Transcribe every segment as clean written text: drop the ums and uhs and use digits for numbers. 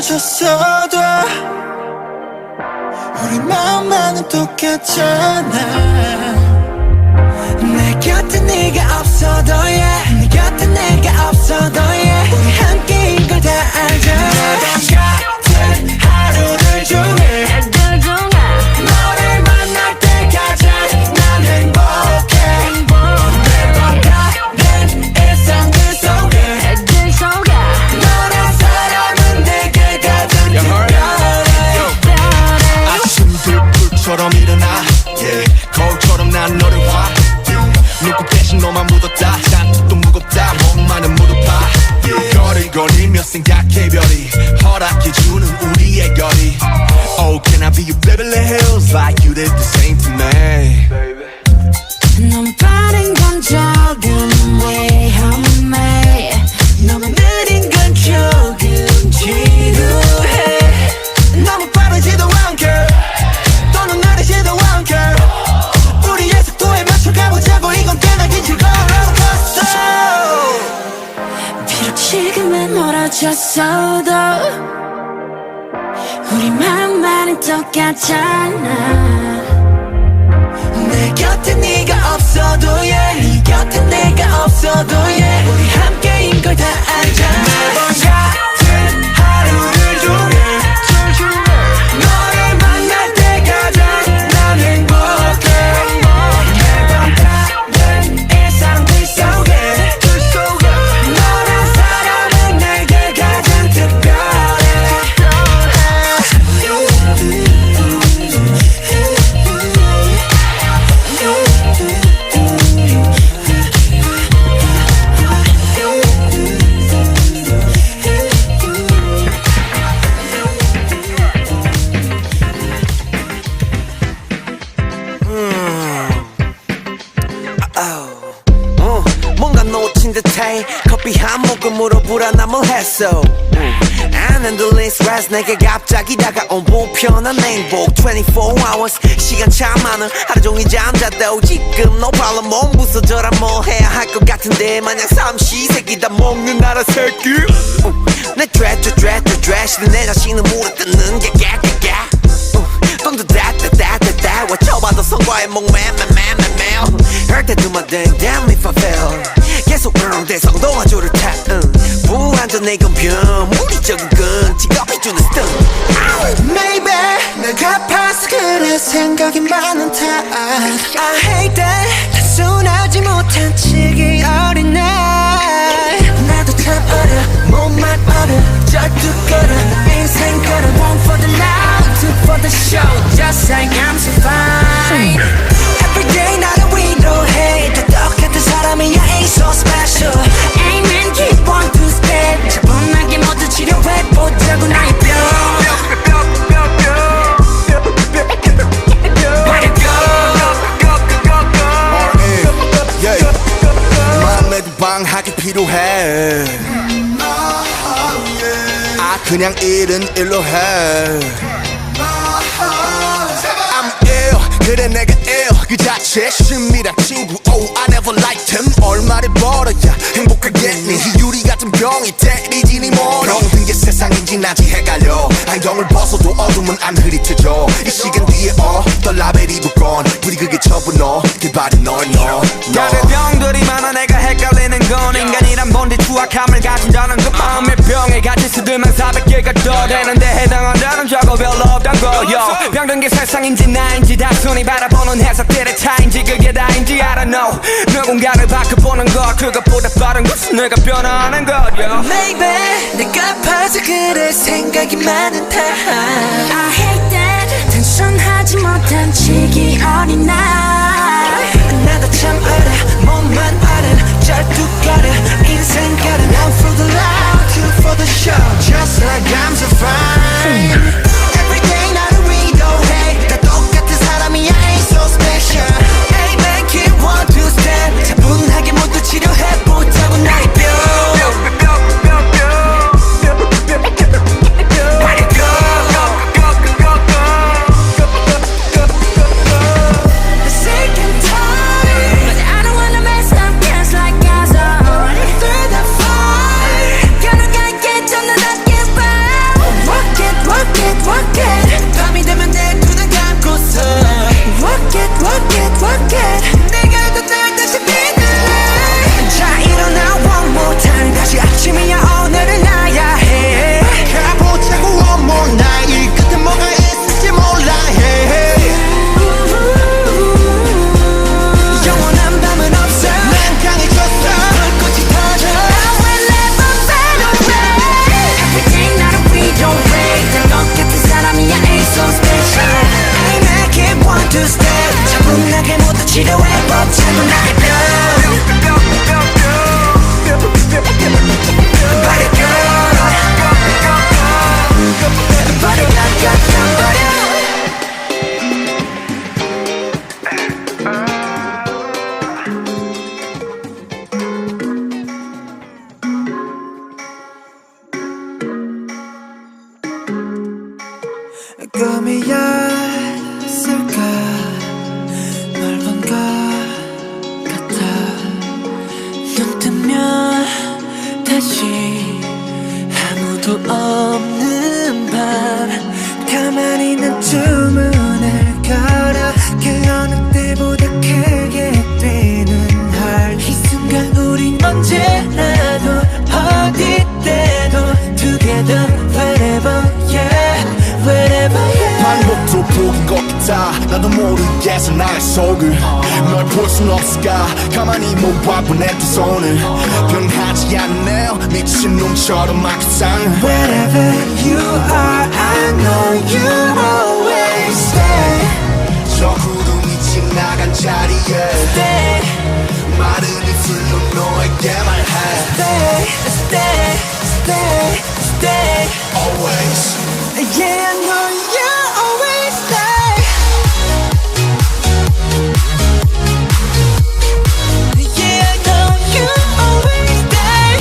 멀어졌어도 우리 마음만은 똑같잖아. 내 곁에 네가 없어도 yeah. 네 곁에 내가 없어도 yeah. 우리 함께인 걸 다 알잖아. 같은 하루를 중에 너를 만날 때까지 난 행복해. 매번 다른 일상 그 속에 너란 사람은 내게 가장 특별해. 아침들 불처럼 일어나 yeah. 거울처럼 난 너를 봐 눈곱 대신 너만 묻었다 잔뜩도 무겁다 목만은 무릎아 yeah. 거리거리며 생각해 별이 허락해주는 우리의 거리 Oh can I be your Beverly Hills like you did the same to me 너무 빠른 건 조금 위험해. 너무 느린 건 조금 지루해. 너무 빠르지도 않게 또는 느리지도 않게 우리의 속도에 맞춰 가보자고. 이건 꽤나 긴 즐거운 롤러코스터. 비록 지금은 멀어졌어도 우리 마음만은 똑같잖아. 내 곁에 네가 없어도 yeah. 네 곁에 내가 없어도 yeah. 우리 함께인 걸 다 알잖아. 매번 같은 하루를 중에 너를 만날 때까지 난 행복해. 매번 다른 일상 그 속에 너란 사람은 내게 가장 특별해. 뭔가 놓친 듯해 커피 한 모금으로 불안함을 했어 안 흔들린 스트레스 내게 갑자기 다가온 불편한 행복 24 hours 시간 참 많은 하루 종일 잠자도 지금 no problem 몸 부서져라 뭐 해야 할 것 같은데 마냥 삼시세끼 다 먹는 나라 새끼 내 드레시는 내 자신을 물어뜯는 게 깨깨깨 돈도 다다다다다 외쳐봐도 성과에 목매매매매매 Heard that do my thing damn if I fail 계속 대성 도와주를 타 불안전의 건변 무리적인 건 직업해주는 스턴 Maybe 내가 봐서 그래 생각이 많은 탓 I hate that 단순하지 못한 치기 어린 날 나도 참 어려 몸만 어려 절뚝거려 인생 걸어 One for the now, two for the show Just like I'm so fine Everyday 나를 위로해 다 똑같은 사람이야 ain't so special Amen keep on to step 차분하게 모두 치료해보자고 나의 뼈 마음에도 방학이 필요해 아 그냥 일은 일로 해 I'm ill 그래 내가 ill 그 자체 심이란 친구 Oh I never liked him 얼마를 벌어야 행복하겠니 희유리 같은 병이 때리지 니 머리 병든 게 세상인지 나지 헷갈려 안경을 벗어도 어둠은 안 흐릿해져 이 시간 뒤에 어떤 라벨이 붙건 불이 그게 전부 너 그 발이 너 다른 병들이 많아 내가 헷갈리는 건 인간이란 본디 추악함을 가진다는 것 마음의 병에 같이 수들만 400개가 더 되는데 해당한다는 저거 별로 없단 거요 병든 게 세상인지 나인지 단순히 바라보는 해석들의 차인지 그게 다인지 I don't know 누군가를 바꿔보는 것 그것보다 빠른 것은 내가 변화하는 것요 Maybe 내가 봐서 그래 생각이 많은 탓 I hate that 단순하지 못한 치기 어린 날 나도 참 어려 몸만 어려 절뚝거려 인생 걸어 One for the loud, two for the show Just like I'm so fine Everyday 나를 위로해 다 똑같은 사람이야 ain't so special Amen keep one to stand 차분하게 모두 치료해보자고 나의 뼈 Gonna get 꿈이었을까 널 본 것 같아 눈 뜨면 다시 아무도 없는 밤 가만히 난 주문을 걸어 그 어느 때보다 크게 뛰는 heart 이 순간 우린 언제라도 어디 때도 together wherever yeah wherever yeah 반복도 보긴 것 같아 나도 모르겠어 나의 속을 널 볼 순 없을까 가만히 못 봐본 내 두 손을 변하지 않네요 미친 놈처럼 막상 Wherever you are I know you'll always stay 저 구름이 지나간 자리에 Stay 마른 입술로 너에게 말해 Stay Stay Stay Stay Always Yeah I know you'll always stay Yeah I know you'll always stay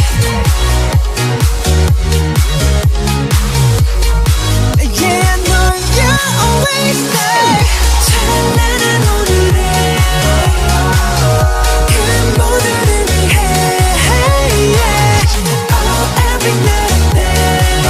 Yeah I know you'll always stay 찬란한 오늘에 그 모두를 위해 yeah. Oh every night and day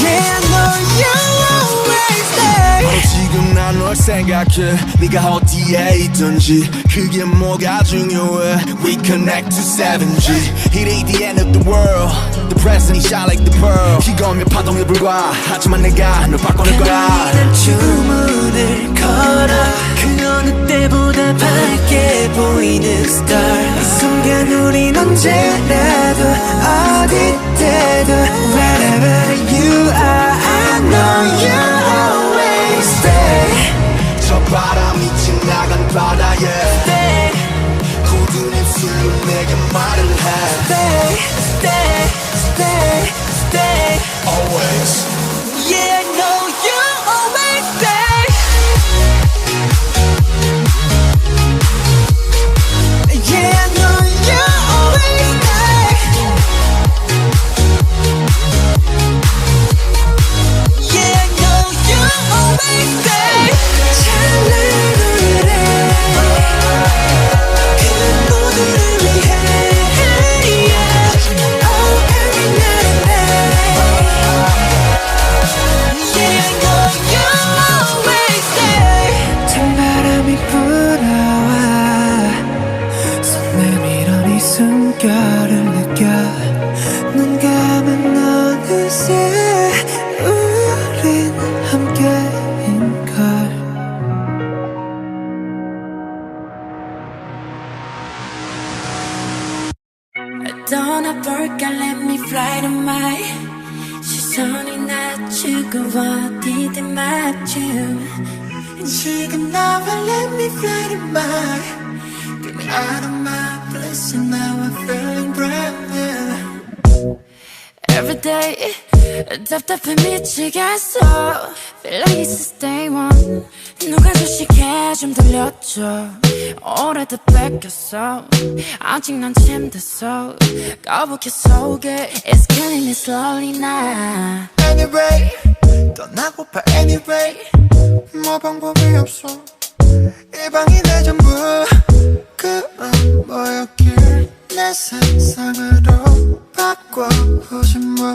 Yeah I know you'll always stay 바로 지금 난 널 생각해 네가 어디에 있든지 그게 뭐가 중요해 We connect to 7G It ain't the end of the world The present is shine like the pearl 이거면 파동에 불과 하지만 내가 널 바꿔낼 거야 난 주문을 걸어 그 어느 때보다 밝게 보이는 star 이 순간 우린 언제라도 어디 때도 Wherever you are I know you'll always stay 저 바람이 지나간 바다에 Stay 굳은 입술로 내게 말을 해 Stay Stay Stay Stay Always Yeah I know you'll always stay Yeah I know you'll always stay Yeah I know you'll always stay 찬란한 오늘에 그 모두를 위해 yeah. Oh every night and day Yeah I know you'll always stay 찬바람이 불어와 손 내밀어 네 숨결을 느껴 눈 감은 어느새 우린 함께인걸 떠나볼까 let me fly to my 시선이 낮추고 어디든 맞춤 지금 나와 let me fly to my Get me out of my bliss and now I'm feeling brand new Every day 답답해 미치겠어 Feel like it's this day one 누가 주식해 좀 들려줘 오래도 뺏겼어 아직 난 침대서 거북해 속에 It's killing me slowly now Anyway 떠나고파 anyway 뭐 방법이 없어 이 방이 내 전부 그럼 뭐였길 내 세상으로 바꿔보지 뭐